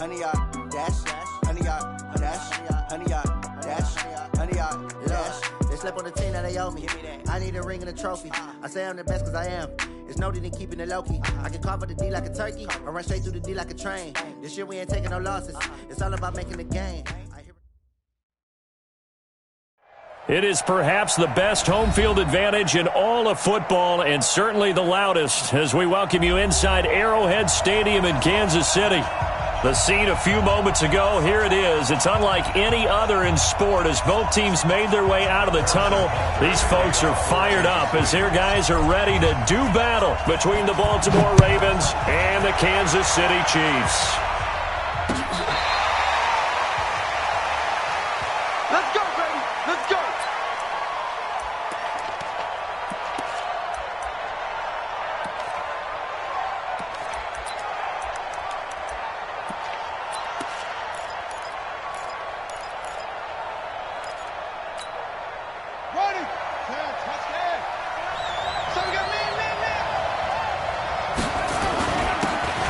100 yard dash, 100 yard dash, 100 yard dash, 100 yard dash. They slept on the team that they owe me. I need a ring and a trophy. I say I'm the best cause I am. It's no need in keeping it low-key. I can carve for the D like a turkey, or run straight through the D like a train. This year we ain't taking no losses. It's all about making the game. It is perhaps the best home field advantage in all of football, and certainly the loudest, as we welcome you inside Arrowhead Stadium in Kansas City. The scene a few moments ago, here it is. It's unlike any other in sport as both teams made their way out of the tunnel. These folks are fired up as their guys are ready to do battle between the Baltimore Ravens and the Kansas City Chiefs. Let's go, baby. Let's go.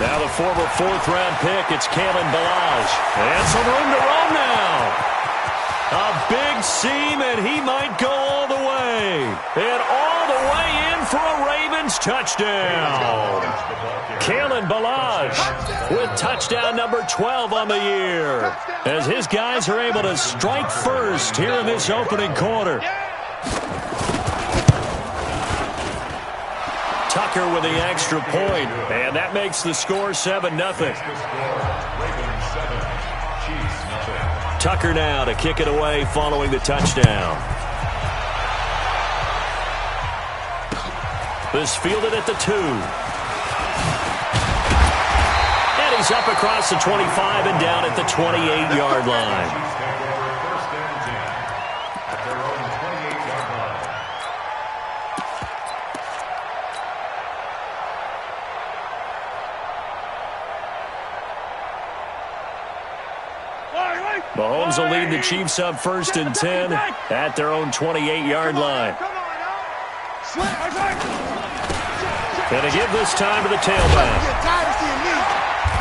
Now the former fourth-round pick, it's Kalen Ballage. And some room to run now. A big seam, and he might go all the way. And all the way in for a Ravens touchdown. Kalen Ballage with touchdown number 12 on the year, as his guys are able to strike first here in this opening quarter. Tucker with the extra point, and that makes the score 7-0. Tucker now to kick it away following the touchdown. This fielded at the 2. And he's up across the 25 and down at the 28-yard line. Mahomes will lead the Chiefs up 1st and 10 at their own 28-yard line. And to give this time to the tailback.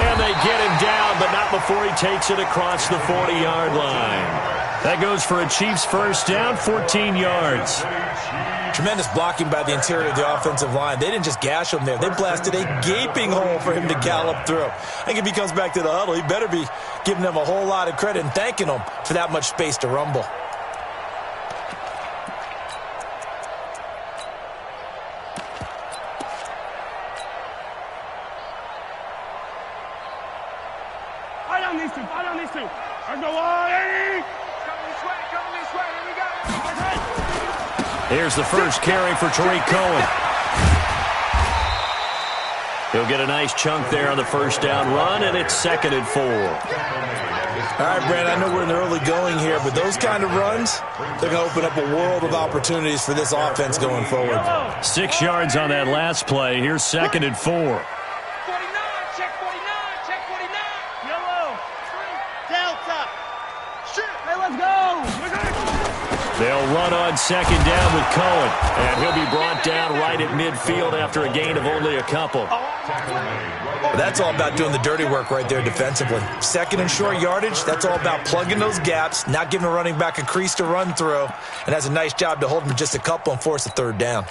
And they get him down, but not before he takes it across the 40-yard line. That goes for a Chiefs first down, 14 yards. Tremendous blocking by the interior of the offensive line. They didn't just gash him there. They blasted a gaping hole for him to gallop through. I think if he comes back to the huddle, he better be giving them a whole lot of credit and thanking them for that much space to rumble. Fight on these two. Fight on these two. Let's go on, Eddie. Coming this way. Here we go. Here's the first carry for Tariq Cohen. He'll get a nice chunk there on the first down run, and it's 2nd and 4. All right, Brad, I know we're in the early going here, but those kind of runs, they're going to open up a world of opportunities for this offense going forward. 6 yards on that last play. Here's 2nd and 4. 49, check 49. Yellow. Delta. Shit. Hey, let's go. They'll run on 2nd down with Cohen, and he'll be brought down right at midfield after a gain of only a couple. That's all about doing the dirty work right there defensively. 2nd and short yardage, that's all about plugging those gaps, not giving a running back a crease to run through, and has a nice job to hold him just a couple and force a 3rd down.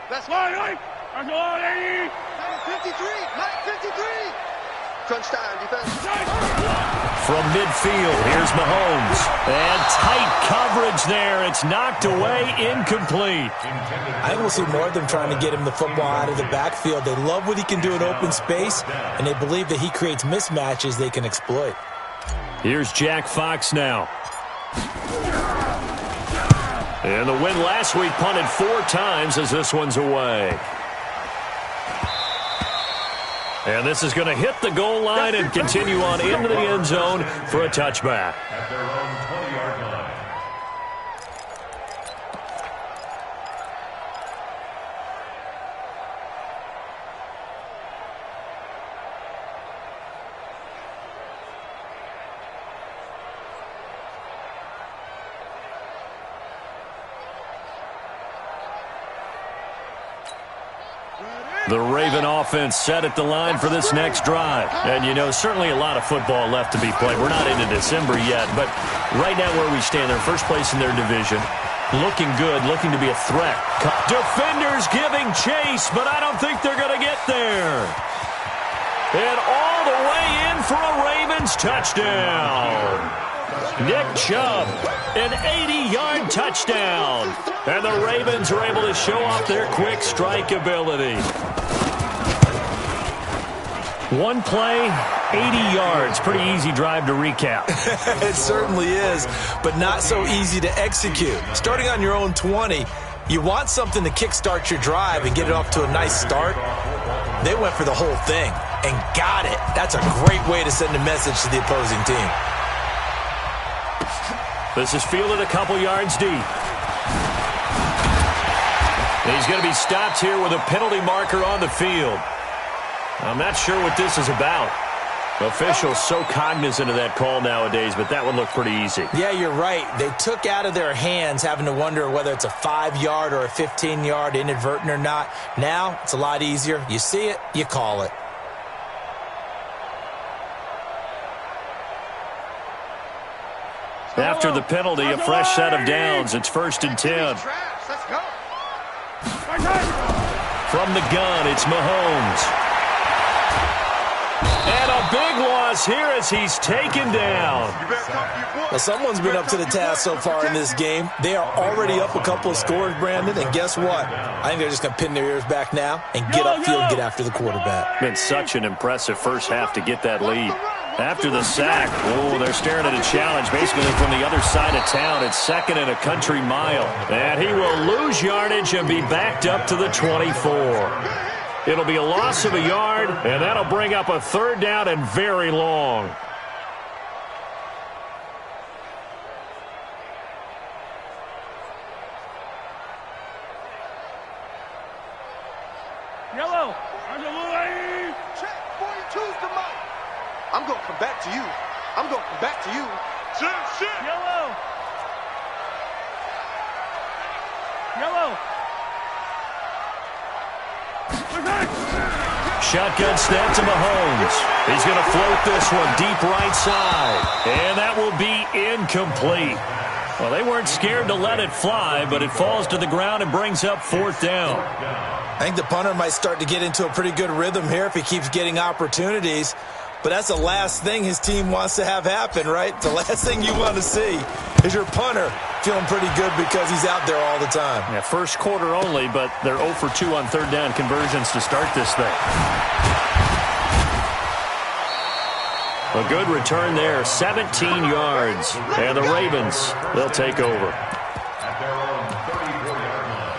That's right. Let's go on, Eddie. 9:53. Crunch time, defense. From midfield, here's Mahomes. And tight coverage there. It's knocked away, incomplete. I think we'll see more of them trying to get him the football out of the backfield. They love what he can do in open space, and they believe that he creates mismatches they can exploit. Here's Jack Fox now. And the win last week punted 4 times as this one's away. And this is going to hit the goal line and continue on into the end zone for a touchback. At their own 20-yard line. The Raven offense set at the line for this next drive. And, you know, certainly a lot of football left to be played. We're not into December yet, but right now where we stand, they're first place in their division. Looking good, looking to be a threat. Defenders giving chase, but I don't think they're going to get there. And all the way in for a Ravens touchdown. Nick Chubb, an 80-yard touchdown. And the Ravens are able to show off their quick strike ability. One play, 80 yards. Pretty easy drive to recap. It certainly is, but not so easy to execute. Starting on your own 20, you want something to kickstart your drive and get it off to a nice start. They went for the whole thing and got it. That's a great way to send a message to the opposing team. This is fielded a couple yards deep. He's going to be stopped here with a penalty marker on the field. I'm not sure what this is about. Officials so cognizant of that call nowadays, but that would look pretty easy. Yeah, you're right. They took out of their hands having to wonder whether it's a 5-yard or a 15-yard, inadvertent or not. Now, it's a lot easier. You see it, you call it. After the penalty, a fresh set of downs. It's 1st and 10. Let's go. From the gun, it's Mahomes. And a big loss here as he's taken down. Well, someone's been up to the task so far in this game. They are already up a couple of scores, Brandon, and guess what? I think they're just going to pin their ears back now and get upfield and get after the quarterback. Been such an impressive first half to get that lead. After the sack, they're staring at a challenge basically from the other side of town. It's 2nd and a country mile. And he will lose yardage and be backed up to the 24. It'll be a loss of a yard, and that'll bring up a 3rd down and very long. Yellow. Check. 42's the mark. I'm going to come back to you. I'm going to come back to you. Shit. Yellow. Yellow. Shotgun snap to Mahomes. He's going to float this one deep right side. And that will be incomplete. Well, they weren't scared to let it fly, but it falls to the ground and brings up 4th down. I think the punter might start to get into a pretty good rhythm here if he keeps getting opportunities. But that's the last thing his team wants to have happen, right? The last thing you want to see is your punter feeling pretty good because he's out there all the time. Yeah, first quarter only, but they're 0 for 2 on 3rd down conversions to start this thing. A good return there, 17 yards. And the Ravens, they'll take over. At their own 34-yard line.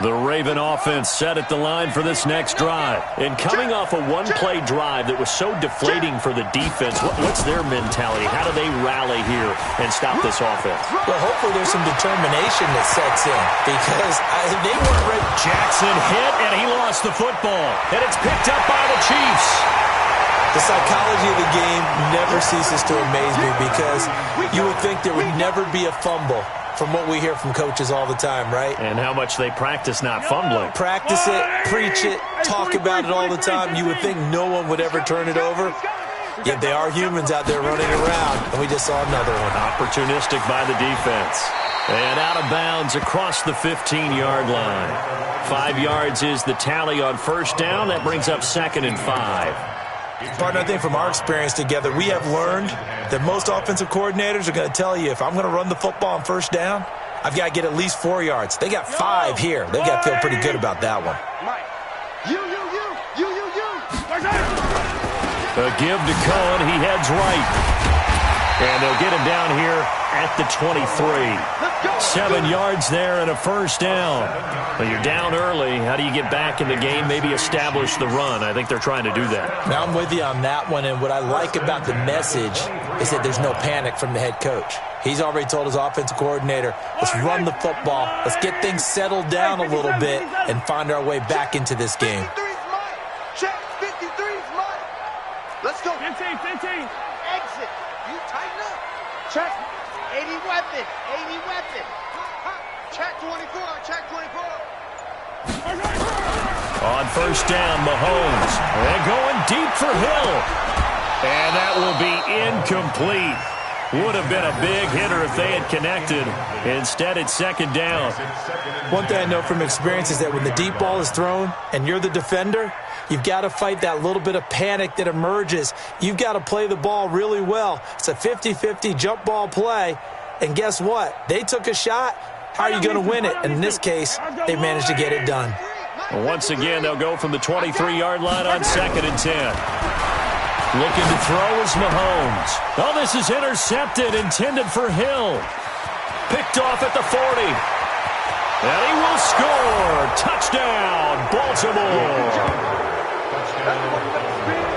The Raven offense set at the line for this next drive. And coming off a one-play drive that was so deflating for the defense, what's their mentality? How do they rally here and stop this offense? Well, hopefully there's some determination that sets in because they weren't ready. Jackson hit, and he lost the football. And it's picked up by the Chiefs. The psychology of the game never ceases to amaze me because you would think there would never be a fumble from what we hear from coaches all the time, right? And how much they practice not fumbling. Practice it, preach it, talk about it all the time. You would think no one would ever turn it over. Yet they are humans out there running around, and we just saw another one. Opportunistic by the defense. And out of bounds across the 15-yard line. 5 yards is the tally on 1st down. That brings up 2nd and 5. Partner, I think from our experience together, we have learned that most offensive coordinators are going to tell you, if I'm going to run the football on 1st down, I've got to get at least 4 yards. They got 5 here. They've got to feel pretty good about that one. You. A give to Cohen. He heads right. And they'll get him down here at the 23. 7 yards there and a first down. But you're down early. How do you get back in the game? Maybe establish the run. I think they're trying to do that. Now I'm with you on that one, and what I like about the message is that there's no panic from the head coach. He's already told his offensive coordinator, let's run the football, let's get things settled down a little bit and find our way back into this game. 53's mine. Check, 53's mine. Let's go. 15. Exit. You tighten up. Check. 80 weapon. 80 weapon. Check 24. Check 24. On first down, Mahomes. They're going deep for Hill. And that will be incomplete. Would have been a big hitter if they had connected. Instead, it's second down. One thing I know from experience is that when the deep ball is thrown and you're the defender, you've got to fight that little bit of panic that emerges. You've got to play the ball really well. It's a 50-50 jump ball play. And guess what? They took a shot. How are you going to win it? And in this case, they managed to get it done. Once again, they'll go from the 23-yard line on 2nd and 10. Looking to throw is Mahomes. Oh, this is intercepted, intended for Hill. Picked off at the 40. And he will score. Touchdown, Baltimore.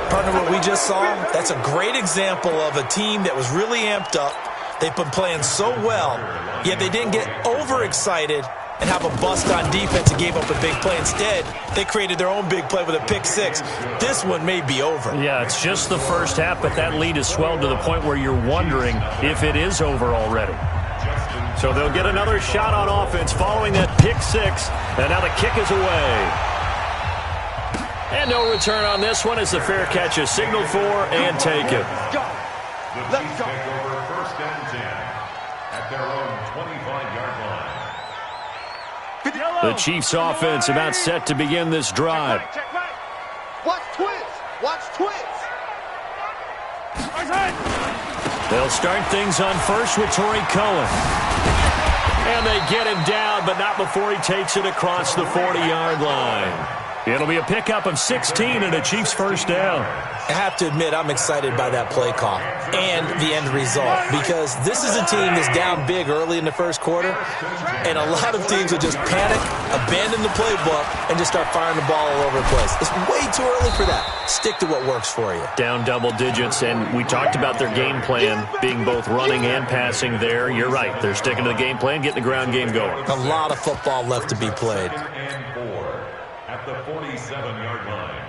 Partner, what we just saw, that's a great example of a team that was really amped up. They've been playing so well, yet they didn't get overexcited and have a bust on defense and gave up a big play. Instead, they created their own big play with a pick six. This one may be over. Yeah, it's just the first half, but that lead has swelled to the point where you're wondering if it is over already. So they'll get another shot on offense following that pick six, and now the kick is away. And no return on this one as the fair catch is signaled for and taken. The Chiefs take over first and 10 at their own 25-yard line. The Chiefs offense about set to begin this drive. Watch twins. Watch twins. They'll start things on first with Torrey Cohen. And they get him down, but not before he takes it across the 40-yard line. It'll be a pickup of 16 and a Chiefs first down. I have to admit, I'm excited by that play call and the end result, because this is a team that's down big early in the first quarter, and a lot of teams will just panic, abandon the playbook, and just start firing the ball all over the place. It's way too early for that. Stick to what works for you. Down double digits, and we talked about their game plan being both running and passing there. You're right. They're sticking to the game plan, getting the ground game going. A lot of football left to be played. And 4 at the 47-yard line.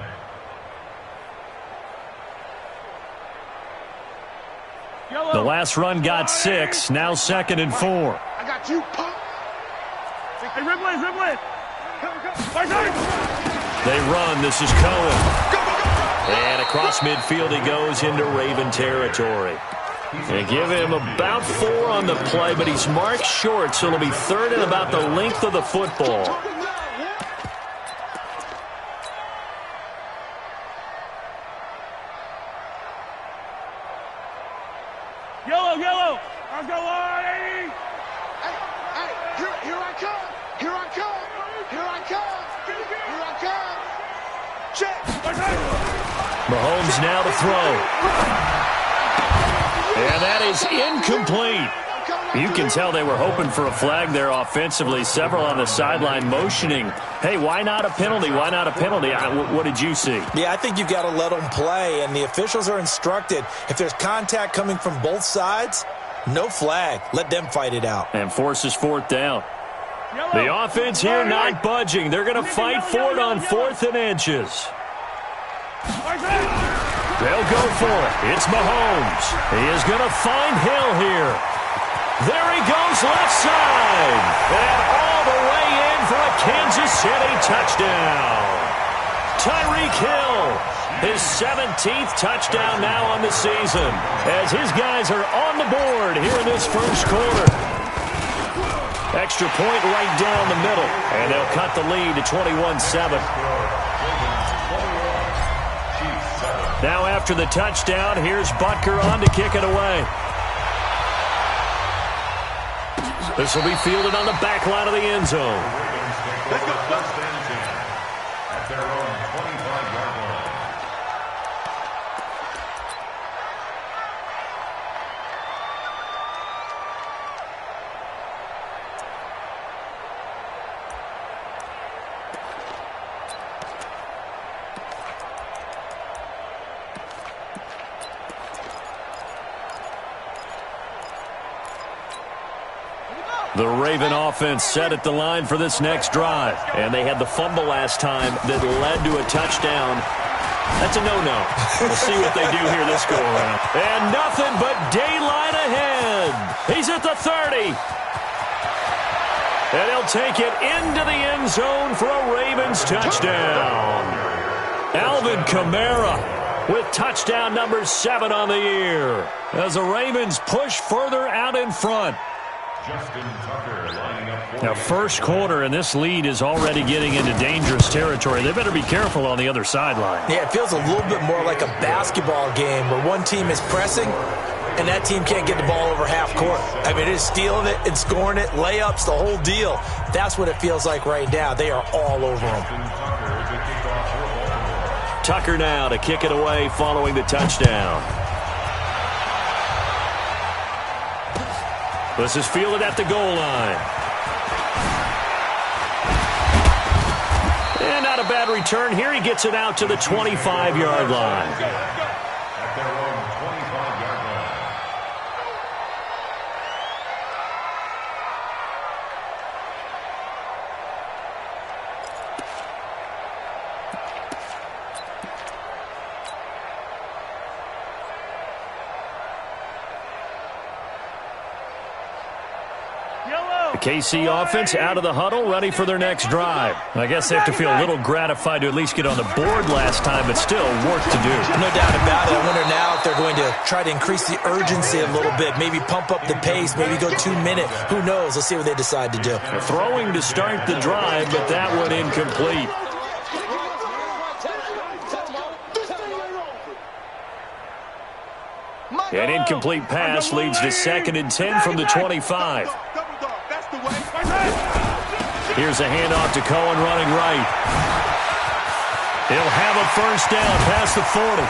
The last run got 6. Now 2nd and 4. I got you, punk. Hey, dribble it. They run. This is Cohen. And across midfield he goes into Raven territory. They give him about 4 on the play, but he's marked short, so it'll be 3rd and about the length of the football. Yellow. Let's go, Lonnie. Hey, here I come. Check. Mahomes now to throw. And that is incomplete. You can tell they were hoping for a flag there offensively. Several on the sideline motioning. Hey, why not a penalty? Why not a penalty? What did you see? Yeah, I think you've got to let them play, and the officials are instructed. If there's contact coming from both sides, no flag. Let them fight it out. And forces 4th down. The offense here not budging. They're going to fight for it on 4th and inches. They'll go for it. It's Mahomes. He is going to find Hill here. There he goes left side. And all the way in for a Kansas City touchdown. Tyreek Hill, his 17th touchdown now on the season, as his guys are on the board here in this first quarter. Extra point right down the middle, and they'll cut the lead to 21-7. Now after the touchdown, here's Butker on to kick it away. This will be fielded on the back line of the end zone. Let's go. First and 10 at their own 25-yard line. The Raven offense set at the line for this next drive. And they had the fumble last time that led to a touchdown. That's a no-no. We'll see what they do here this go-around. And nothing but daylight ahead. He's at the 30. And he'll take it into the end zone for a Ravens touchdown. Alvin Kamara with touchdown number 7 on the year as the Ravens push further out in front. Justin Tucker lining up for Now, first quarter, and this lead is already getting into dangerous territory. They better be careful on the other sideline. Yeah, it feels a little bit more like a basketball game where one team is pressing and that team can't get the ball over half court. I mean, it is stealing it and scoring it, layups, the whole deal. That's what it feels like right now. They are all over them. Tucker now to kick it away following the touchdown. This is fielded at the goal line. And not a bad return here. He gets it out to the 25-yard line. at their own 25-yard line. The KC offense out of the huddle, ready for their next drive. I guess they have to feel a little gratified to at least get on the board last time, but still work to do. No doubt about it. I wonder now if they're going to try to increase the urgency a little bit, maybe pump up the pace, maybe go 2 minute. Who knows? Let's see what they decide to do. Throwing to start the drive, but that one incomplete. An incomplete pass leads to 2nd and 10 from the 25. Here's a handoff to Cohen running right. He'll have a first down past the 40.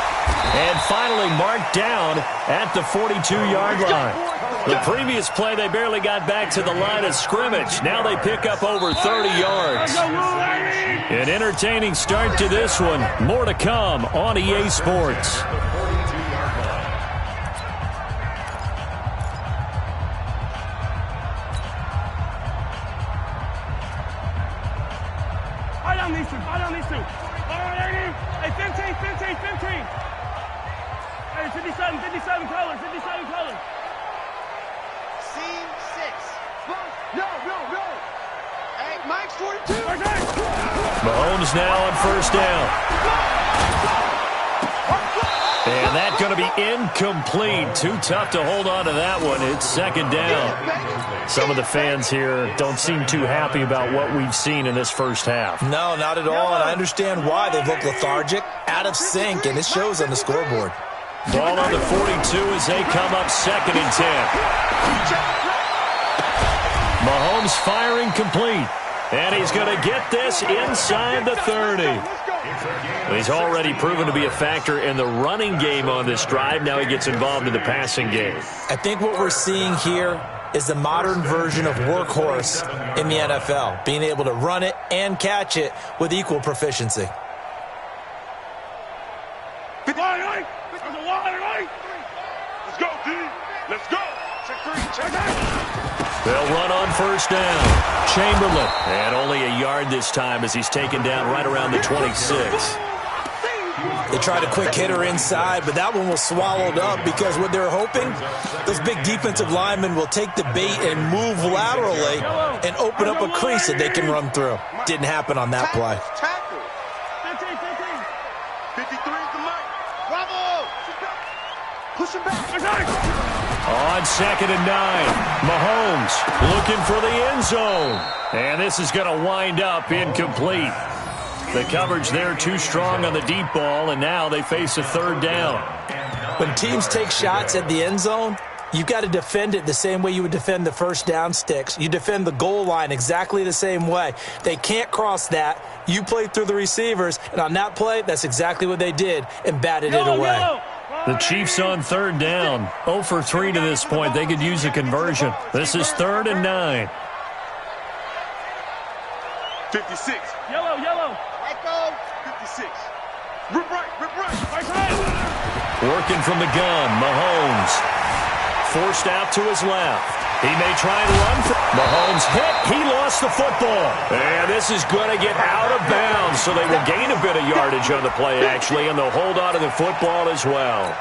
And finally marked down at the 42-yard line. The previous play, they barely got back to the line of scrimmage. Now they pick up over 30 yards. An entertaining start to this one. More to come on EA Sports. These two. All right, hey, 15. Hey, 57 colors. Scene 6. No. Hey, Mike's 42. Mahomes now on first down. And that's going to be incomplete. Too tough to hold on to that one. It's 2nd down. Some of the fans here don't seem too happy about what we've seen in this first half. No, not at all, and I understand why. They've looked lethargic, out of sync, and it shows on the scoreboard. Ball on the 42 as they come up 2nd and 10. Mahomes firing complete. And he's going to get this inside the 30. He's already proven to be a factor in the running game on this drive. Now he gets involved in the passing game. I think what we're seeing here is the modern version of workhorse in the NFL, being able to run it and catch it with equal proficiency. Let's go, D. Let's go. Check 3. They'll run on first down. Chamberlain. And only a yard this time as he's taken down right around the 26. They tried a quick hitter inside, but that one was swallowed up because what they're hoping, those big defensive linemen will take the bait and move laterally and open up a crease that they can run through. Didn't happen on that play. 53 is the mark. Bravo. Push him back. On 2nd and 9, Mahomes looking for the end zone. And this is going to wind up incomplete. The coverage there too strong on the deep ball, and now they face a 3rd down. When teams take shots at the end zone, you've got to defend it the same way you would defend the first down sticks. You defend the goal line exactly the same way. They can't cross that. You play through the receivers, and on that play, that's exactly what they did and batted it away. The Chiefs on 3rd down. 0 for 3 to this point. They could use a conversion. This is 3rd and 9. 56. Yellow. Right go. 56. Rip right. Working from the gun, Mahomes. Forced out to his left. He may try and run for Mahomes hit. He lost the football. And this is going to get out of bounds, so they will gain a bit of yardage on the play, actually, and they'll hold on to the football as well.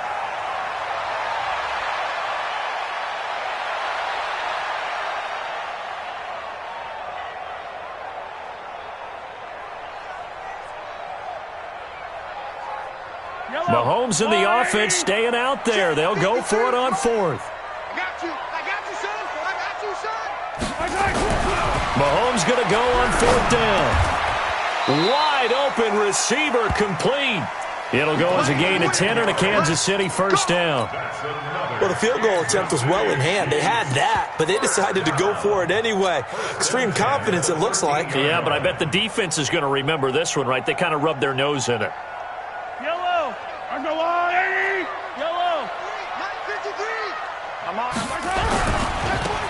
Mahomes in the offense staying out there. They'll go for it on fourth. I got you, son. I got you, son. Mahomes going to go on fourth down. Wide open receiver complete. It'll go as a gain of 10 and a Kansas City first down. Well, the field goal attempt was well in hand. They had that, but they decided to go for it anyway. Extreme confidence, it looks like. Yeah, but I bet the defense is going to remember this one, right? They kind of rubbed their nose in it. Yellow. I go on, 80. Yellow. 953. I'm on.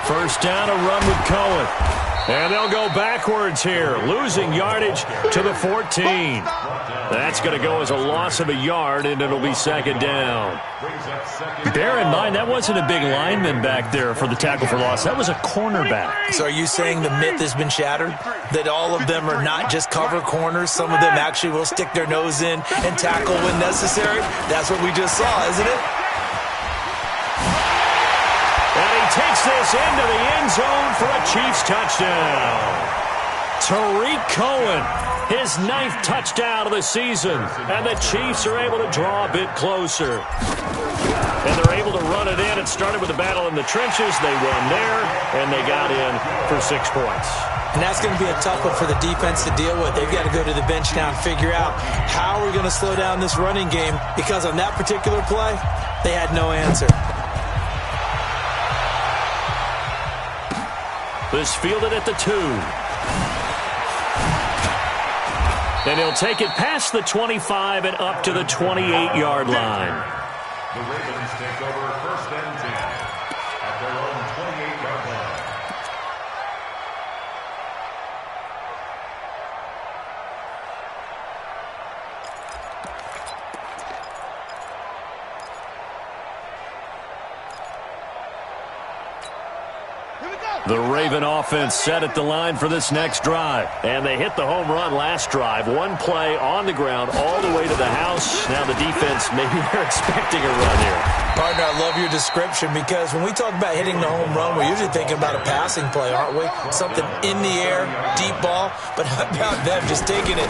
First down, a run with Cohen. And they'll go backwards here, losing yardage to the 14. That's going to go as a loss of a yard, and it'll be second down. Bear in mind, that wasn't a big lineman back there for the tackle for loss. That was a cornerback. So are you saying the myth has been shattered? That all of them are not just cover corners? Some of them actually will stick their nose in and tackle when necessary? That's what we just saw, isn't it? And he takes this into the end zone for a Chiefs touchdown. Tariq Cohen, his 9th touchdown of the season. And the Chiefs are able to draw a bit closer. And they're able to run it in. It started with a battle in the trenches. They won there, and they got in for 6 points. And that's going to be a tough one for the defense to deal with. They've got to go to the bench now and figure out how we're going to slow down this running game, because on that particular play, they had no answer. This fielded at the 2. And he'll take it past the 25 and up to the 28-yard line. The Ravens take over first and 10 at their own 28-yard line. The Raven offense set at the line for this next drive. And they hit the home run last drive. One play on the ground all the way to the house. Now the defense, maybe they're expecting a run here. Partner, I love your description, because when we talk about hitting the home run, we're usually thinking about a passing play, aren't we? Something in the air, deep ball. But how about them just taking it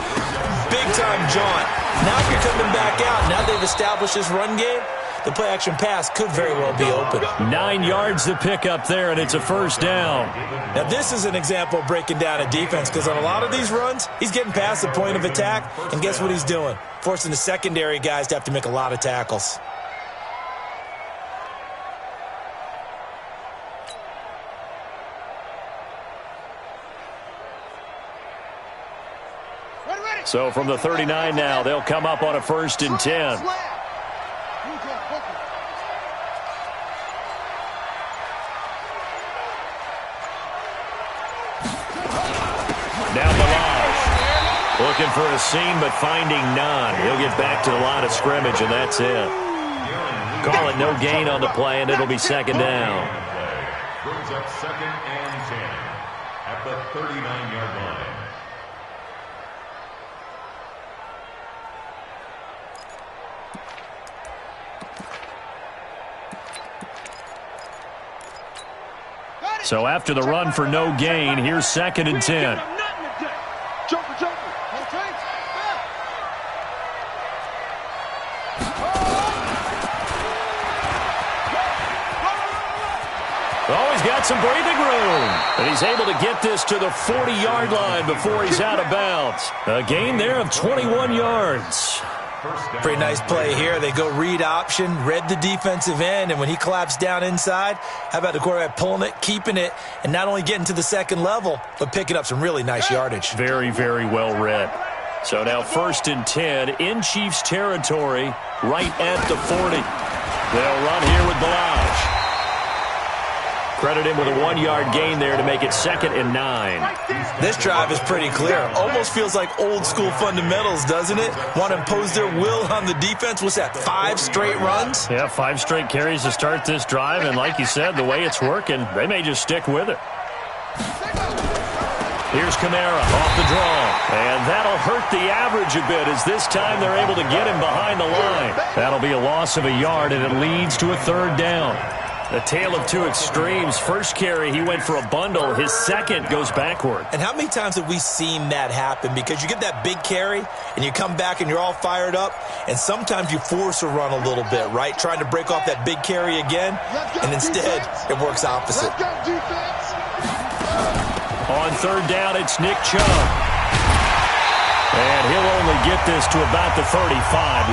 big-time jaunt? Now you're coming back out. Now they've established this run game. The play-action pass could very well be open. 9 yards to pick up there, and it's a first down. Now, this is an example of breaking down a defense, because on a lot of these runs, he's getting past the point of attack, and guess what he's doing? Forcing the secondary guys to have to make a lot of tackles. So from the 39 now, they'll come up on a first and 10. Now Balazs looking for a seam, but finding none. He'll get back to the line of scrimmage, and that's it. Call it no gain on the play, and it'll be second down. Brings up second and 10 at the 39-yard line. So after the run for no gain, here's second and 10. Oh, he's got some breathing room. And he's able to get this to the 40-yard line before he's out of bounds. A gain there of 21 yards. Pretty nice play here. They go read option, read the defensive end, and when he collapsed down inside, how about the quarterback pulling it, keeping it, and not only getting to the second level, but picking up some really nice yardage. Very, very well read. So now first and 10 in Chiefs territory, right at the 40. They'll run here with Balazs. Credit him with a 1-yard gain there to make it second and 9. This drive is pretty clear. Almost feels like old school fundamentals, doesn't it? Want to impose their will on the defense. What's that, 5 straight runs? Yeah, 5 straight carries to start this drive, and like you said, the way it's working, they may just stick with it. Here's Kamara off the draw, and that'll hurt the average a bit as this time they're able to get him behind the line. That'll be a loss of a yard, and it leads to a 3rd down. The tale of 2 extremes. First carry, he went for a bundle. His second goes backward. And how many times have we seen that happen? Because you get that big carry, and you come back and you're all fired up, and sometimes you force a run a little bit, right? Trying to break off that big carry again, and instead it works opposite. On 3rd down, it's Nick Chubb. And he'll only get this to about the 35,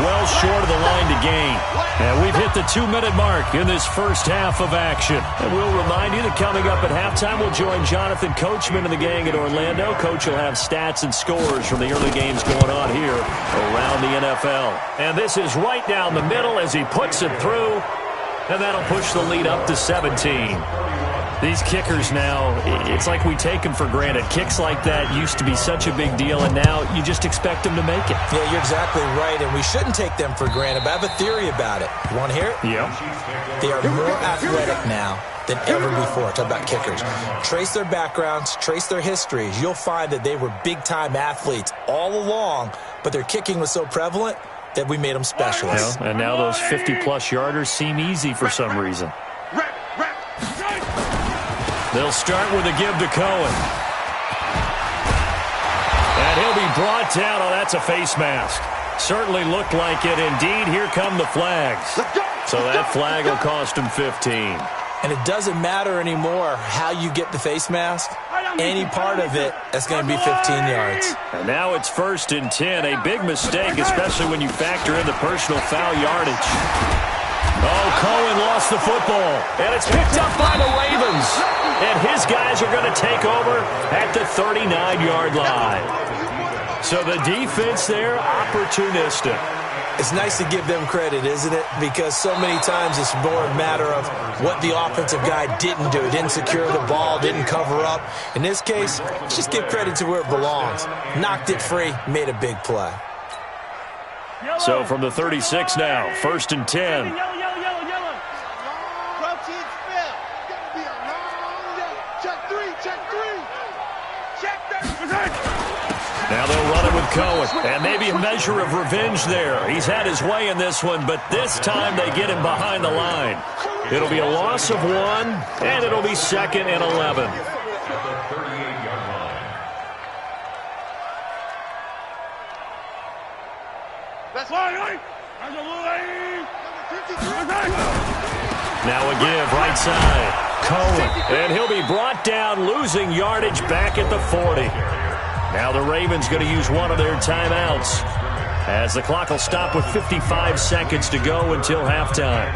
well short of the line to gain. And we've hit the 2-minute mark in this first half of action. And we'll remind you that coming up at halftime, we'll join Jonathan Coachman and the gang at Orlando. Coach will have stats and scores from the early games going on here around the NFL. And this is right down the middle as he puts it through. And that'll push the lead up to 17. These kickers now, it's like we take them for granted. Kicks like that used to be such a big deal, and now you just expect them to make it. Yeah, you're exactly right, and we shouldn't take them for granted, but I have a theory about it. You want to hear it? Yeah. They are more athletic now than ever before. Talk about kickers. Trace their backgrounds, trace their histories. You'll find that they were big-time athletes all along, but their kicking was so prevalent that we made them specialists. And now those 50-plus yarders seem easy for some reason. They'll start with a give to Cohen. And he'll be brought down. Oh, that's a face mask. Certainly looked like it. Indeed, here come the flags. So that flag will cost him 15. And it doesn't matter anymore how you get the face mask. Any part of it, that's going to be 15 yards. And now it's 1st and 10. A big mistake, especially when you factor in the personal foul yardage. Oh, Cohen lost the football. And it's picked up by the Ravens. And his guys are going to take over at the 39-yard line. So the defense there, opportunistic. It's nice to give them credit, isn't it? Because so many times it's more a matter of what the offensive guy didn't do. Didn't secure the ball, didn't cover up. In this case, let's just give credit to where it belongs. Knocked it free, made a big play. So from the 36 now, 1st and 10. Now they'll run it with Cohen, and maybe a measure of revenge there. He's had his way in this one, but this time they get him behind the line. It'll be a loss of 1, and it'll be 2nd and 11. Now a give, right side. Cohen, and he'll be brought down, losing yardage back at the 40. Now the Ravens going to use one of their timeouts as the clock will stop with 55 seconds to go until halftime.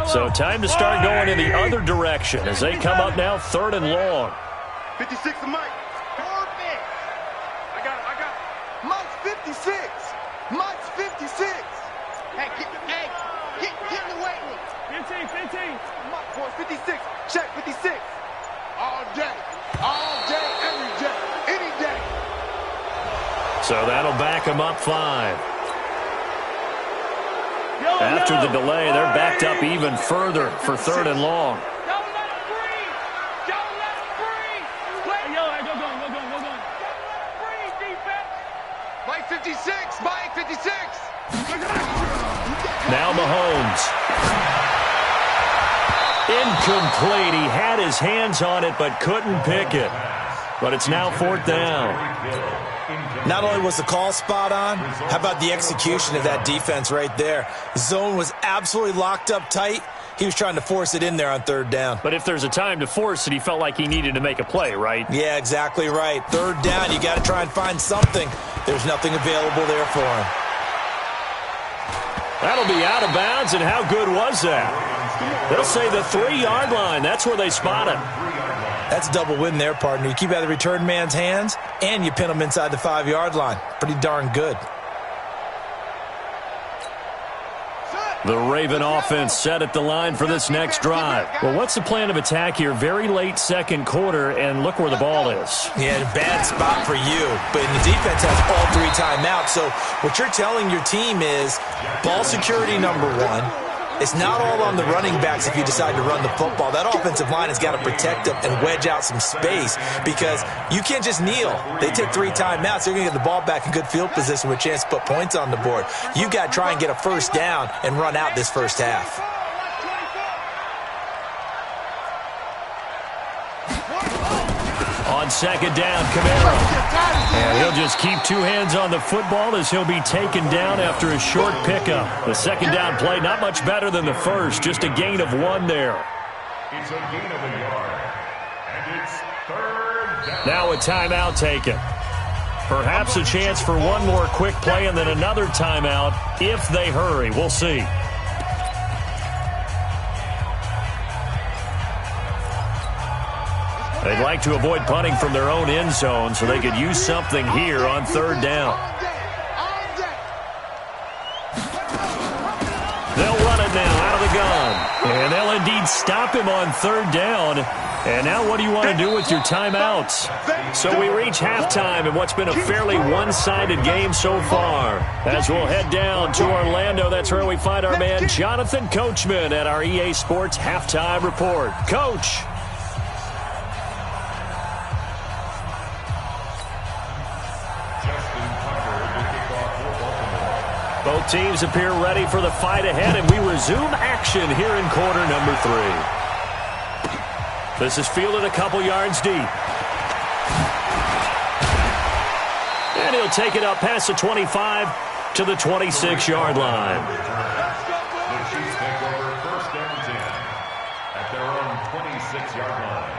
So time to start going in the other direction as they come up now 3rd and long. 56 to Mike. Perfect. I got it. Mike's 56. Mike's 56. Hey, get in the weight room. 15. Mike, boy, 56. Check, 56. All day, every day, any day. So that'll back them up 5. After the delay, they're backed up even further for 3rd and long. Don't let him breathe. Don't let him breathe. Go going. Breathe, defense. Mike 56. Mike 56. Now Mahomes. Incomplete. He had his hands on it but couldn't pick it. But it's now 4th down. Not only was the call spot on, how about the execution of that defense right there? Zone was absolutely locked up tight. He was trying to force it in there on 3rd down. But if there's a time to force it, he felt like he needed to make a play, right? Yeah, exactly right. 3rd down, you got to try and find something. There's nothing available there for him. That'll be out of bounds, and how good was that? They'll say the 3-yard line. That's where they spot it. That's a double win there, partner. You keep out of the return man's hands, and you pin them inside the 5-yard line. Pretty darn good. The Raven offense set at the line for this next drive. Well, what's the plan of attack here? Very late second quarter, and look where the ball is. Yeah, bad spot for you. But the defense has all 3 timeouts. So what you're telling your team is ball security number 1. It's not all on the running backs if you decide to run the football. That offensive line has got to protect them and wedge out some space because you can't just kneel. They take 3 timeouts. They're going to get the ball back in good field position with a chance to put points on the board. You've got to try and get a first down and run out this first half. On second down, Kamara. And he'll just keep 2 hands on the football as he'll be taken down after a short pickup. The second down play, not much better than the first, just a gain of 1 there. It's a gain of a yard, and it's 3rd down. Now a timeout taken. Perhaps a chance for one more quick play and then another timeout if they hurry. We'll see. They'd like to avoid punting from their own end zone so they could use something here on 3rd down. They'll run it now out of the gun. And they'll indeed stop him on 3rd down. And now what do you want to do with your timeouts? So we reach halftime in what's been a fairly one-sided game so far. As we'll head down to Orlando, that's where we find our man Jonathan Coachman at our EA Sports Halftime Report. Coach. Both teams appear ready for the fight ahead, and we resume action here in quarter number 3. This is fielded a couple yards deep. And he'll take it up past the 25 to the 26-yard line. The Chiefs take over 1st and 10 at their own 26-yard line.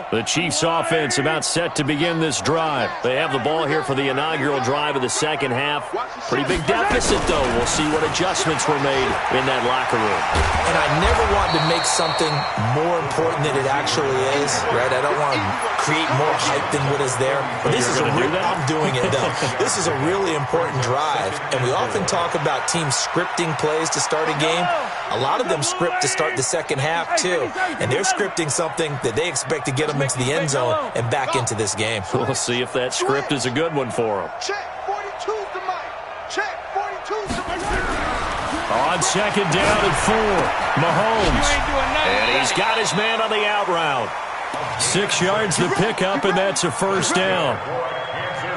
The Chiefs offense about set to begin this drive. They have the ball here for the inaugural drive of the second half. Pretty big deficit, though. We'll see what adjustments were made in that locker room. And I never want to make something more important than it actually is, right? I don't want to create more hype than what is there. But this is I'm doing it, though. This is a really important drive. And we often talk about teams scripting plays to start a game. A lot of them script to start the second half, too. And they're scripting something that they expect to get them into the end zone and back into this game. We'll see if that script is a good one for them. Check 42's the mic. Check 42's the mic. On second down and 4, Mahomes. And he's got his man on the out route. 6 yards to pick up, and that's a first down.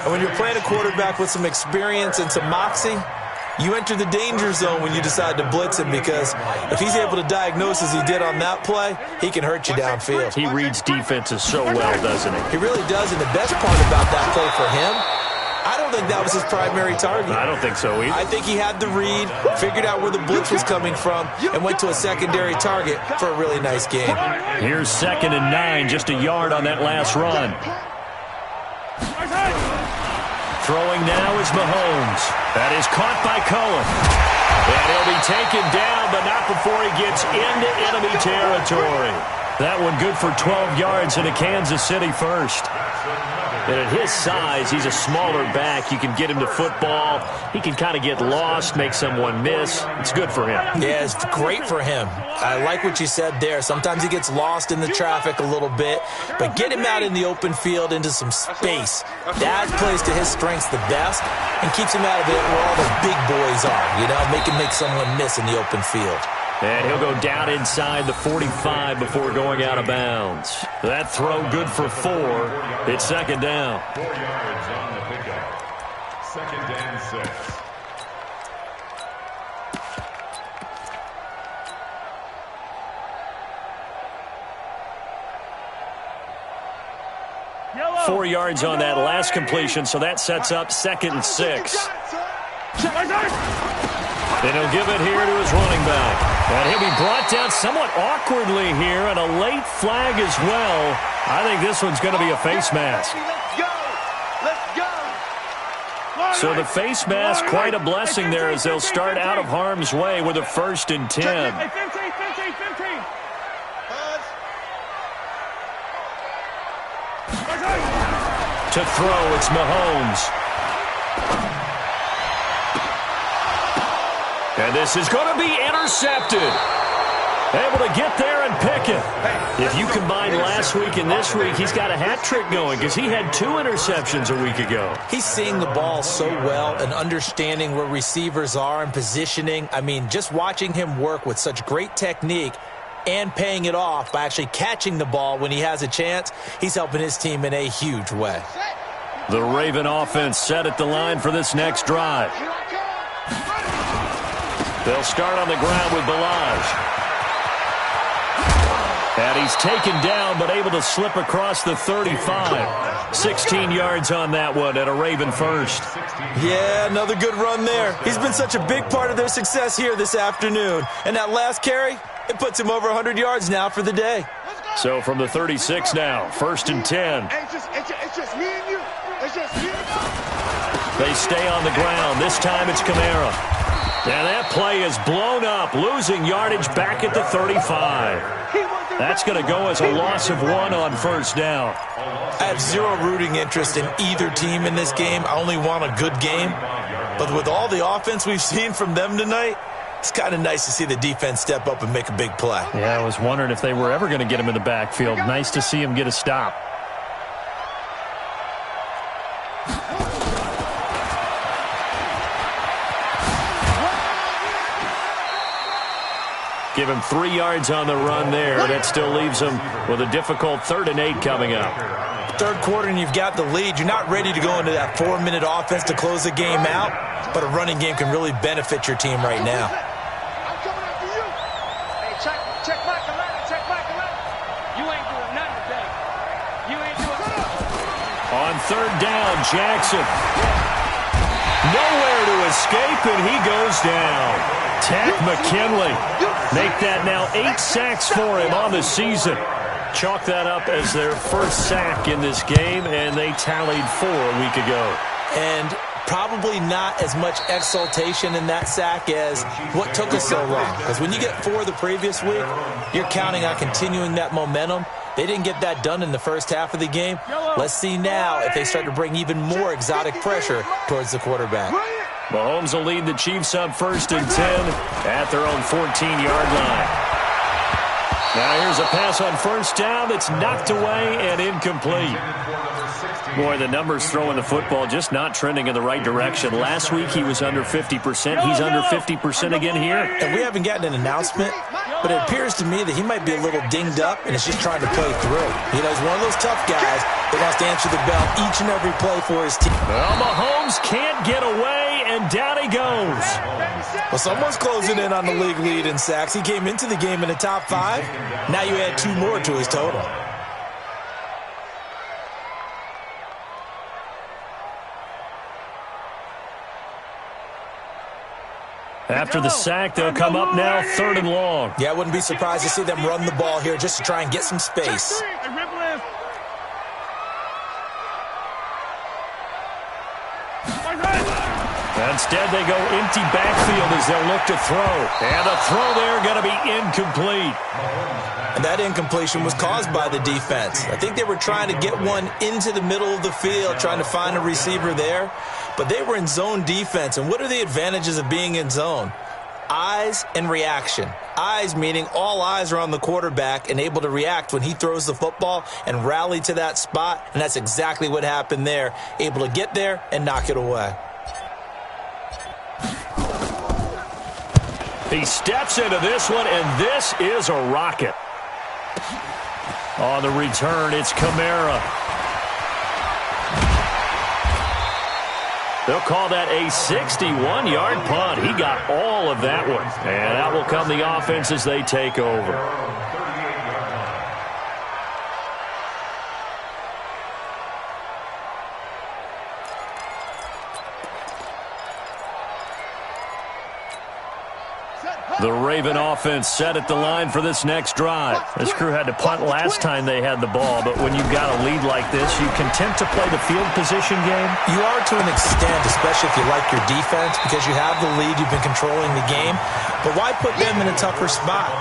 And when you're playing a quarterback with some experience and some moxie, you enter the danger zone when you decide to blitz him, because if he's able to diagnose as he did on that play, he can hurt you downfield. He reads defenses so well, doesn't he? He really does, and the best part about that play for him, I don't think that was his primary target. I don't think so either. I think he had the read, figured out where the blitz was coming from, and went to a secondary target for a really nice game. Here's 2nd and 9, just a yard on that last run. Throwing now is Mahomes. That is caught by Cohen. And he'll be taken down, but not before he gets into enemy territory. That one good for 12 yards in a Kansas City first. And at his size, he's a smaller back. You can get him to football. He can kind of get lost, make someone miss. It's good for him. Yeah, it's great for him. I like what you said there. Sometimes he gets lost in the traffic a little bit, but get him out in the open field into some space. That plays to his strengths the best and keeps him out of it where all the big boys are, you know, make him make someone miss in the open field. And he'll go down inside the 45 before going out of bounds. That throw good for 4. It's second down. 4 yards on the pickup. 2nd and 6. Yellow. 4 yards on that last completion, so that sets up 2nd and 6. And he'll give it here to his running back. And he'll be brought down somewhat awkwardly here, and a late flag as well. I think this one's going to be a face mask. Let's go. Let's go. So the face mask, quite a blessing there as they'll start out of harm's way with a 1st and 10. Hey, 15. To throw, it's Mahomes. And this is going to be intercepted. Able to get there and pick it. If you combine last week and this week, he's got a hat trick going because he had 2 interceptions a week ago. He's seeing the ball so well and understanding where receivers are and positioning. I mean, just watching him work with such great technique and paying it off by actually catching the ball when he has a chance, he's helping his team in a huge way. The Raven offense set at the line for this next drive. They'll start on the ground with Balaj. And he's taken down, but able to slip across the 35. 16 yards on that one and a Raven first. Yeah, another good run there. He's been such a big part of their success here this afternoon. And that last carry, it puts him over 100 yards now for the day. So from the 36 now, 1st and 10. It's just me and you. It's just me and you. They stay on the ground. This time it's Kamara. And that play is blown up, losing yardage back at the 35. That's going to go as a loss of 1 on 1st down. I have zero rooting interest in either team in this game. I only want a good game. But with all the offense we've seen from them tonight, it's kind of nice to see the defense step up and make a big play. Yeah, I was wondering if they were ever going to get him in the backfield. Nice to see him get a stop. Give him 3 yards on the run there. That still leaves him with a difficult 3rd and 8 coming up. Third quarter and you've got the lead. You're not ready to go into that 4-minute offense to close the game out, but a running game can really benefit your team right now. I'm coming after you. Hey, check Mike Atlanta. You ain't doing nothing today. You ain't doing nothing. On 3rd down, Jackson. Nowhere to escape, and he goes down. Takk McKinley. Make that now 8 sacks for him on the season. Chalk that up as their first sack in this game, and they tallied 4 a week ago. And probably not as much exultation in that sack as what took us so long. Because when you get 4 the previous week, you're counting on continuing that momentum. They didn't get that done in the first half of the game. Let's see now if they start to bring even more exotic pressure towards the quarterback. Mahomes will lead the Chiefs on 1st and 10 at their own 14-yard line. Now here's a pass on 1st down that's knocked away and incomplete. Boy, the numbers throwing the football just not trending in the right direction. Last week he was under 50%. He's under 50% again here. And we haven't gotten an announcement, but it appears to me that he might be a little dinged up and is just trying to play through. You know, he's one of those tough guys that wants to answer the bell each and every play for his team. Well, Mahomes can't get away, and down he goes. Well, someone's closing in on the league lead in sacks. He came into the game in the top 5. Now you add 2 more to his total. After the sack, they'll come up now 3rd and long. Yeah, I wouldn't be surprised to see them run the ball here just to try and get some space. Instead, they go empty backfield as they'll look to throw. And the throw there going to be incomplete. And that incompletion was caused by the defense. I think they were trying to get one into the middle of the field, trying to find a receiver there. But they were in zone defense. And what are the advantages of being in zone? Eyes and reaction. Eyes meaning all eyes are on the quarterback and able to react when he throws the football and rally to that spot. And that's exactly what happened there. Able to get there and knock it away. He steps into this one, and this is a rocket. On the return, it's Kamara. They'll call that a 61-yard punt. He got all of that one. And out will come the offense as they take over. The Raven offense set at the line for this next drive. This crew had to punt last time they had the ball, but when you've got a lead like this, you content to play the field position game? You are to an extent, especially if you like your defense, because you have the lead, you've been controlling the game. But why put them in a tougher spot?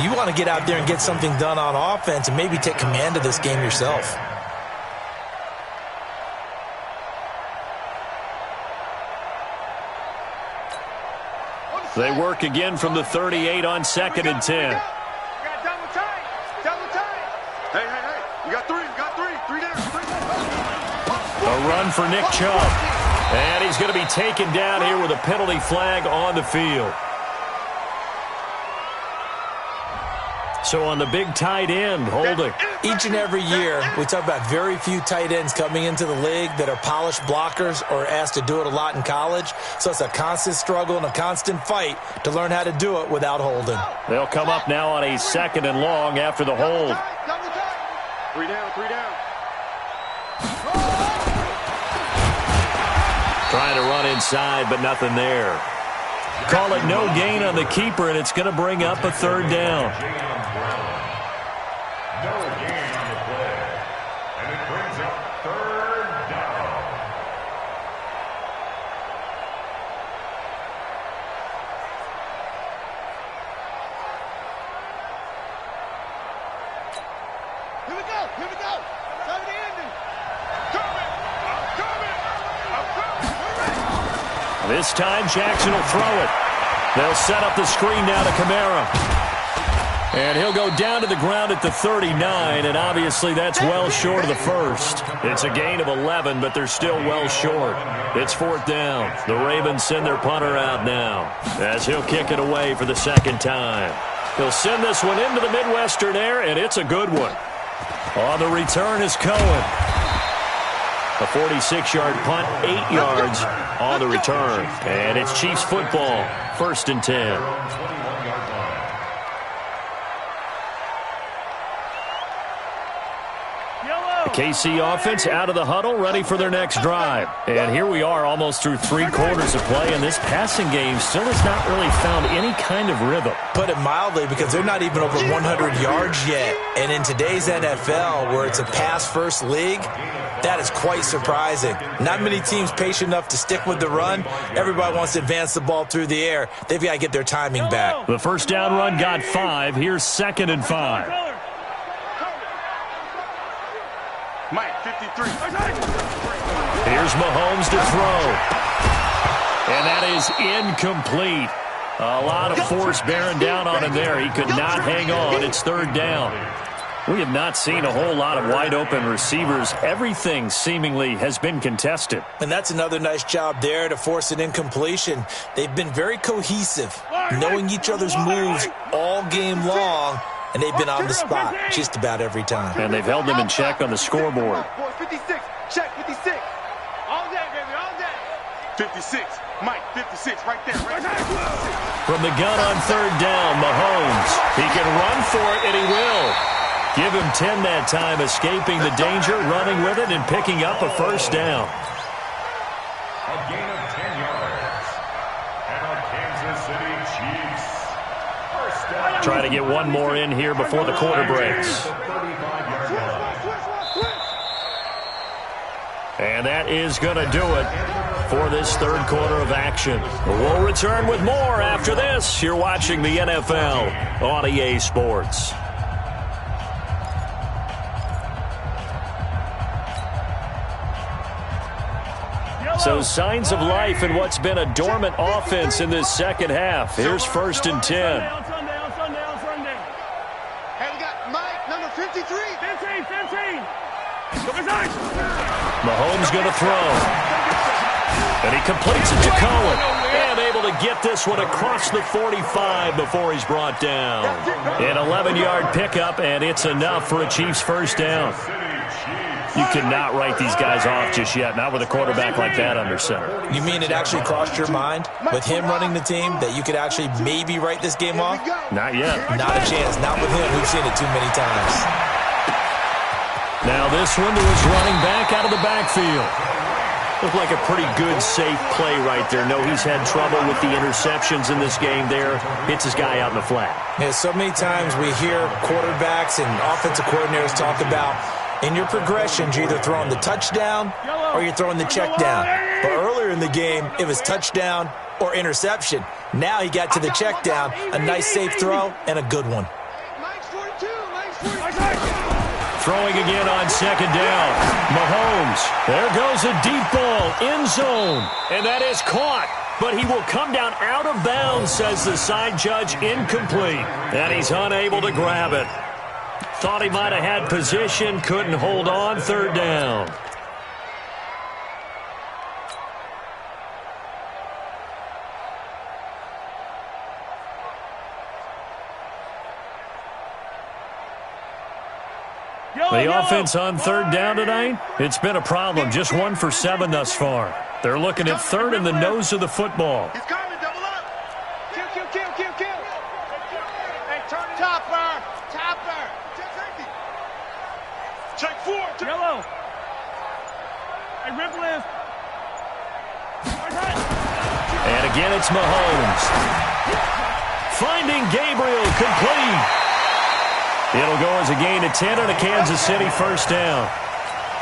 You want to get out there and get something done on offense and maybe take command of this game yourself. They work again from the 38 on 2nd and 10. You got double time. Double time. Hey. You got three. Three down. A run for Nick Chubb. And he's going to be taken down here with a penalty flag on the field. So on the big tight end, holding. Each and every year, we talk about very few tight ends coming into the league that are polished blockers or asked to do it a lot in college. So it's a constant struggle and a constant fight to learn how to do it without holding. They'll come up now on a 2nd and long after the hold. Double time. Three down. Trying to run inside, but nothing there. Call it no gain on the keeper, and it's going to bring up a 3rd down. No gain on the play. And it brings up 3rd down. Here we go. Time to end it. I'm coming. This time, Jackson will throw it. They'll set up the screen now to Kamara. And he'll go down to the ground at the 39, and obviously that's well short of the first. It's a gain of 11, but they're still well short. It's 4th down. The Ravens send their punter out now as he'll kick it away for the 2nd time. He'll send this one into the Midwestern air, and it's a good one. On the return is Cohen. A 46-yard punt, 8 yards on the return. And it's Chiefs football, 1st and 10. The KC offense out of the huddle, ready for their next drive. And here we are almost through 3 quarters of play, and this passing game still has not really found any kind of rhythm. Put it mildly, because they're not even over 100 yards yet. And in today's NFL, where it's a pass-first league, that is quite surprising. Not many teams patient enough to stick with the run. Everybody wants to advance the ball through the air. They've got to get their timing back. The 1st down run got 5. Here's 2nd and 5. Mike, 53. Here's Mahomes to throw. And that is incomplete. A lot of force bearing down on him there. He could not hang on. It's 3rd down. We have not seen a whole lot of wide-open receivers. Everything seemingly has been contested. And that's another nice job there to force an incompletion. They've been very cohesive, knowing each other's moves all game long, and they've been on the spot just about every time. And they've held them in check on the scoreboard. 56. Check 56. All day, baby, all day. 56. Mike, 56, right there. From the gun on 3rd down, Mahomes. He can run for it, and he will. Give him 10 that time, escaping the danger, running with it, and picking up a 1st down. A gain of 10 yards. And a Kansas City Chiefs. 1st down. Try to get one more in here before the quarter breaks. And that is going to do it for this 3rd quarter of action. We'll return with more after this. You're watching the NFL on EA Sports. So signs of life in what's been a dormant offense in this 2nd half. Here's 1st and 10. On Sunday. Hey, we got Mike, number 53. 15. Mahomes going to throw. And he completes it to Cohen. And able to get this one across the 45 before he's brought down. An 11-yard pickup, and it's enough for a Chiefs 1st down. You cannot write these guys off just yet, not with a quarterback like that under center. You mean it actually crossed your mind with him running the team that you could actually maybe write this game off? Not yet. Not a chance. Not with him. We've seen it too many times. Now this one to his running back out of the backfield. Looked like a pretty good, safe play right there. No, he's had trouble with the interceptions in this game there. Hits his guy out in the flat. Yeah, so many times we hear quarterbacks and offensive coordinators talk about in your progressions, you're either throwing the touchdown or you're throwing the check down. But earlier in the game, it was touchdown or interception. Now he got to the check down, a nice safe throw, and a good one. Throwing again on second down. Mahomes. There goes a deep ball. End zone. And that is caught. But he will come down out of bounds, says the side judge. Incomplete. And he's unable to grab it. Thought he might have had position. Couldn't hold on. Third down. The offense on third down tonight, it's been a problem. Just 1 for 7 thus far. They're looking at third in the nose of the football. He's coming, double up. Kill. Hey, turn it. Topper. Check 4. Yellow. Hey, rip left. And again, it's Mahomes. Finding Gabriel, complete. It'll go as a gain of 10 on a Kansas City first down.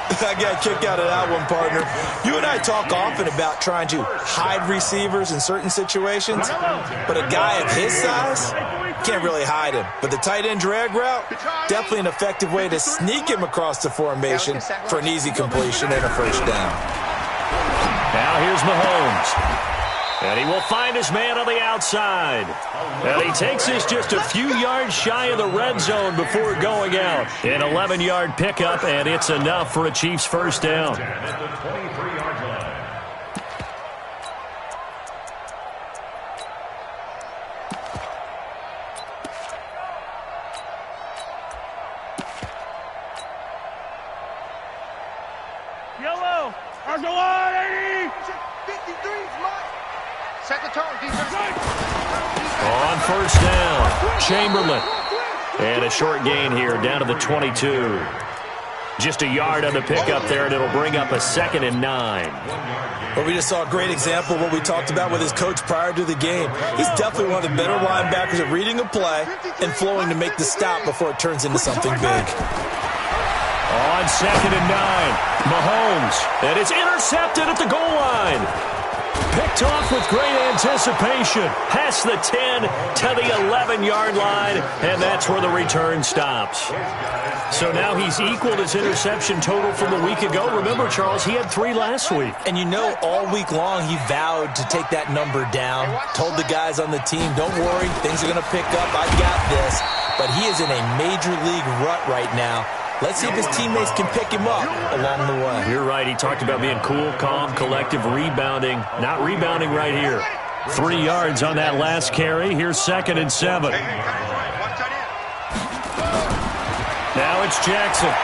I got a kick out of that one, partner. You and I talk often about trying to hide receivers in certain situations, but a guy of his size can't really hide him. But the tight end drag route, definitely an effective way to sneak him across the formation for an easy completion and a first down. Now here's Mahomes. And he will find his man on the outside. And he takes this just a few yards shy of the red zone before going out. An 11-yard pickup, and it's enough for a Chiefs first down. At the 23-yard line. Yellow. Or go on, 80. 53's Mike. Set the tone, defense. On first down, Chamberlain. And a short gain here, down to the 22. Just a yard on the pickup there, and it'll bring up a 2nd and 9. Well, we just saw a great example of what we talked about with his coach prior to the game. He's definitely one of the better linebackers at reading a play and flowing to make the stop before it turns into something big. On 2nd and 9, Mahomes. And it's intercepted at the goal line. Picked off with great anticipation. Past the 10 to the 11-yard line, and that's where the return stops. So now he's equaled his interception total from a week ago. Remember, Charles, he had 3 last week. And you know, all week long he vowed to take that number down. Told the guys on the team, don't worry, things are going to pick up. I got this. But he is in a major league rut right now. Let's see if his teammates can pick him up along the way. You're right. He talked about being cool, calm, collective, rebounding. Not rebounding right here. 3 yards on that last carry. Here's 2nd and 7. Now it's Jackson.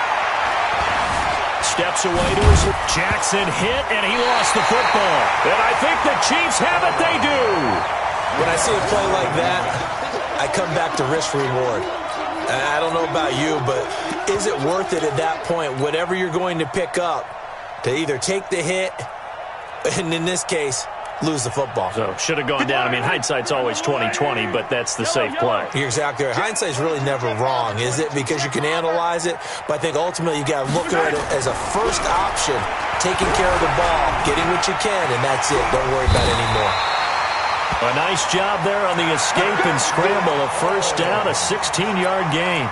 Steps away to his... Jackson hit, and he lost the football. And I think the Chiefs have it. They do. When I see a play like that, I come back to risk-reward. I don't know about you, but is it worth it at that point, whatever you're going to pick up, to either take the hit, and in this case, lose the football? So, should have gone down. I mean, hindsight's always 20/20, but that's the safe play. You're exactly right. Hindsight's really never wrong, is it? Because you can analyze it, but I think ultimately you got to look at it as a first option, taking care of the ball, getting what you can, and that's it. Don't worry about it anymore. A nice job there on the escape and scramble. A first down, a 16-yard gain.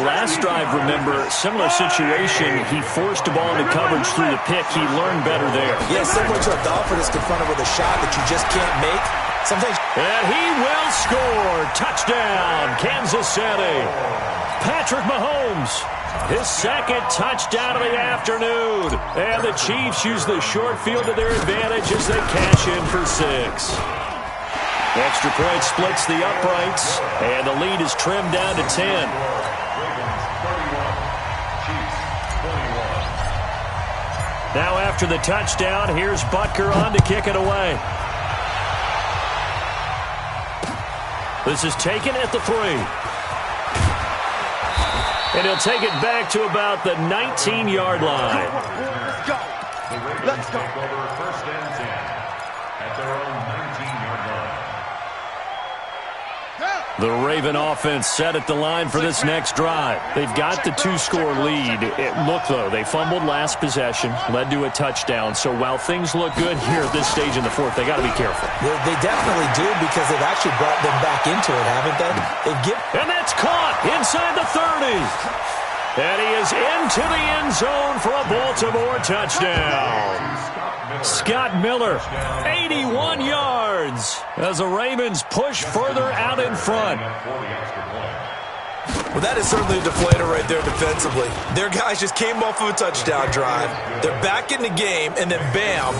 Last drive, remember, similar situation. He forced the ball into coverage through the pick. He learned better there. Yeah, similar to a golfer that's confronted with a shot that you just can't make. Sometimes. And he will score. Touchdown, Kansas City. Patrick Mahomes. His 2nd touchdown of the afternoon. And the Chiefs use the short field to their advantage as they cash in for 6. Extra point splits the uprights, and the lead is trimmed down to 10. Now after the touchdown, here's Butker on to kick it away. This is taken at the 3. And he'll take it back to about the 19-yard line. The Ravens take over 1st and 10 at their own 19-yard line. The Raven offense set at the line for this next drive. They've got the 2-score lead. Look, though, they fumbled last possession, led to a touchdown. So while things look good here at this stage in the fourth, they got to be careful. They definitely do, because they've actually brought them back into it, haven't they? And that's caught inside the 30. And he is into the end zone for a Baltimore touchdown. Scott Miller, 81 yards as the Ravens push further out in front. Well, that is certainly a deflator right there defensively. Their guys just came off of a touchdown drive. They're back in the game, and then bam,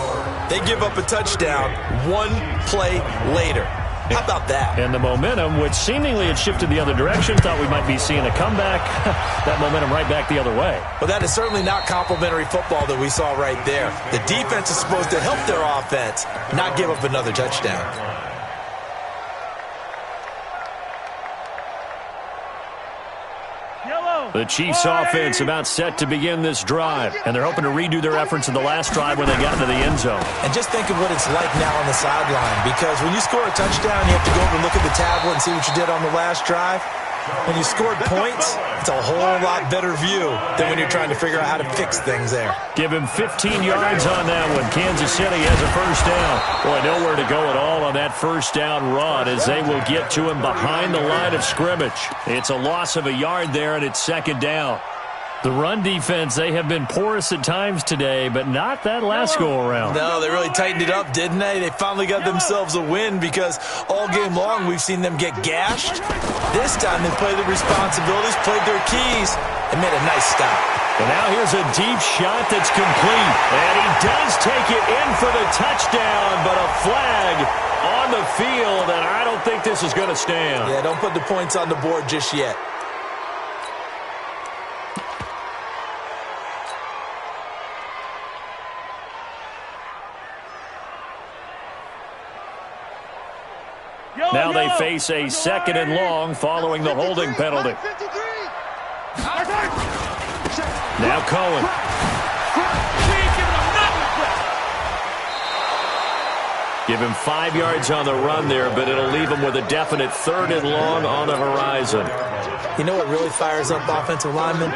they give up a touchdown one play later. How about that? And the momentum, which seemingly had shifted the other direction, thought we might be seeing a comeback. That momentum right back the other way. Well, that is certainly not complimentary football that we saw right there. The defense is supposed to help their offense, not give up another touchdown. The Chiefs offense about set to begin this drive, and they're hoping to redo their efforts in the last drive when they got into the end zone. And just think of what it's like now on the sideline, because when you score a touchdown, you have to go over and look at the tablet and see what you did on the last drive. When you scored points, it's a whole lot better view than when you're trying to figure out how to fix things there. Give him 15 yards on that one. Kansas City has a first down. Boy, nowhere to go at all on that first down run as they will get to him behind the line of scrimmage. It's a loss of a yard there, and it's second down. The run defense, they have been porous at times today, but not that last go-around. No, they really tightened it up, didn't they? They finally got themselves a win, because all game long we've seen them get gashed. This time they played the responsibilities, played their keys, and made a nice stop. And now here's a deep shot that's complete. And he does take it in for the touchdown, but a flag on the field, and I don't think this is going to stand. Yeah, don't put the points on the board just yet. Now they face a second and long following the holding penalty. Now Cohen. Give him 5 yards on the run there, but it'll leave him with a definite third and long on the horizon. You know what really fires up offensive linemen?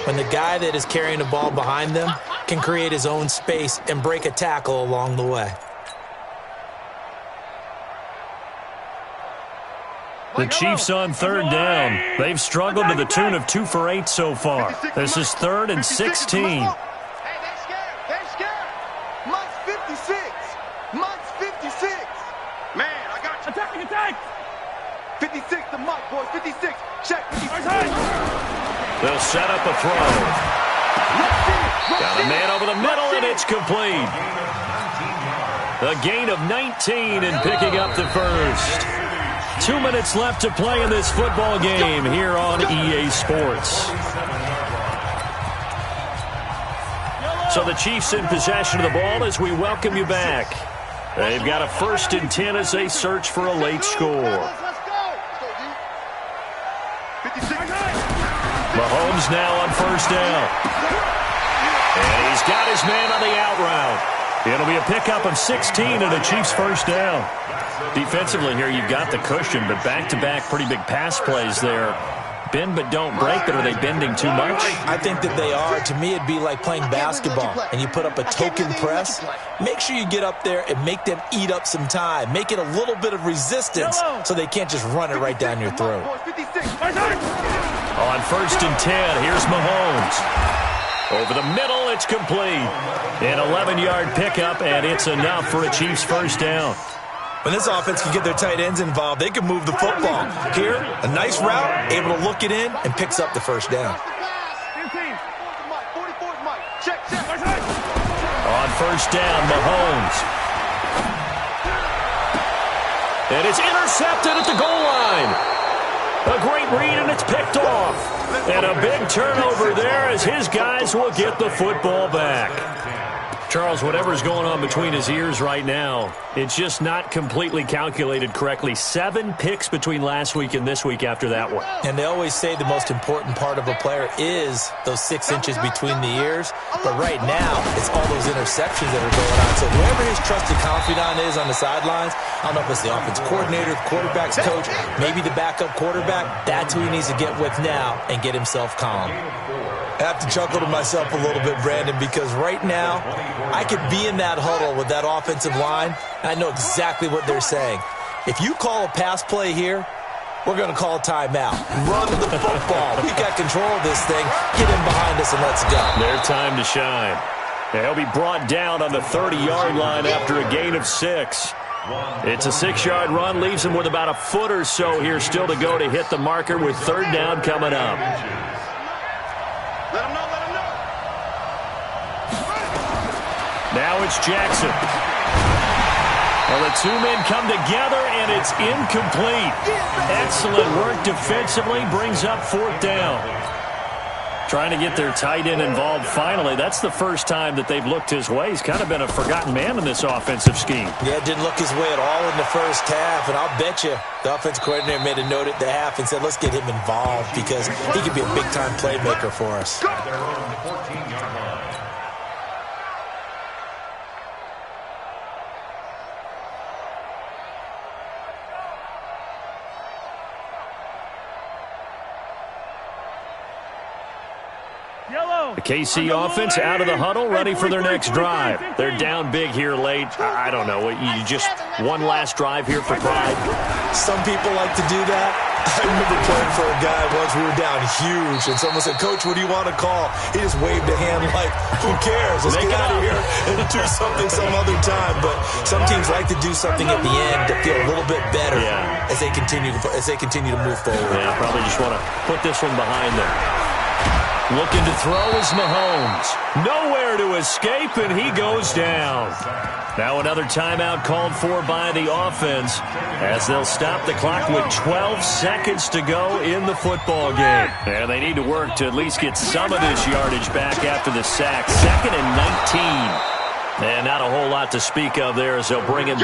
When the guy that is carrying the ball behind them can create his own space and break a tackle along the way. The Chiefs on third down. They've struggled to the tune of 2 for 8 so far. This is 3rd and 16. Hey, they're scared. They're scared. Mike's 56. Mike's 56. Man, I got you. Attack. 56 to Mike, boys. 56. Check. 56. They'll set up a throw. Got a man over the middle, and it's complete. A gain of 19 and picking up the first. 2 minutes left to play in this football game here on EA Sports. So the Chiefs in possession of the ball as we welcome you back. They've got a 1st and 10 as they search for a late score. Mahomes now on first down. And he's got his man on the out route. It'll be a pickup of 16 and a Chiefs first down. Defensively here, you've got the cushion, but back-to-back pretty big pass plays there. Bend but don't break, but are they bending too much? I think that they are. To me, it'd be like playing basketball, and you put up a token press. Make sure you get up there and make them eat up some time. Make it a little bit of resistance so they can't just run it right down your throat. On 1st and 10, here's Mahomes. Over the middle, it's complete. An 11-yard pickup, and it's enough for a Chiefs first down. When this offense can get their tight ends involved, they can move the football. Here, a nice route, able to look it in, and picks up the first down. On first down, Mahomes. And it's intercepted at the goal line. A great read, and it's picked off. And a big turnover there as his guys will get the football back. Charles, whatever's going on between his ears right now, it's just not completely calculated correctly. 7 picks between last week and this week after that one. And they always say the most important part of a player is those 6 inches between the ears. But right now, it's all those interceptions that are going on. So whoever his trusted confidant is on the sidelines, I don't know if it's the offense coordinator, quarterback's coach, maybe the backup quarterback, that's who he needs to get with now and get himself calm. I have to chuckle to myself a little bit, Brandon, because right now I could be in that huddle with that offensive line, and I know exactly what they're saying. If you call a pass play here, we're going to call a timeout. Run the football. We got control of this thing. Get in behind us and let's go. Their time to shine. They'll be brought down on the 30-yard line after a gain of 6. It's a 6-yard run, leaves them with about a foot or so here still to go to hit the marker with 3rd down coming up. Let him know, let him know. Now it's Jackson. Well, the 2 men come together, and it's incomplete. Excellent work defensively, brings up 4th down. Trying to get their tight end involved finally. That's the first time that they've looked his way. He's kind of been a forgotten man in this offensive scheme. Yeah, it didn't look his way at all in the first half, and I'll bet you the offensive coordinator made a note at the half and said, let's get him involved because he could be a big-time playmaker for us. They're on the 14-yard line. The KC offense out of the huddle, ready for their next drive. They're down big here late. I don't know. You just one last drive here for pride. Some people like to do that. I remember playing for a guy once. We were down huge, and someone said, Coach, what do you want to call? He just waved a hand like, who cares? Let's get out of here and do something some other time. But some teams like to do something at the end to feel a little bit better as they continue to move forward. Yeah, probably just want to put this one behind them. Looking to throw is Mahomes. Nowhere to escape, and he goes down. Now another timeout called for by the offense as they'll stop the clock with 12 seconds to go in the football game. And they need to work to at least get some of this yardage back after the sack. 2nd and 19. And not a whole lot to speak of there as they'll bring in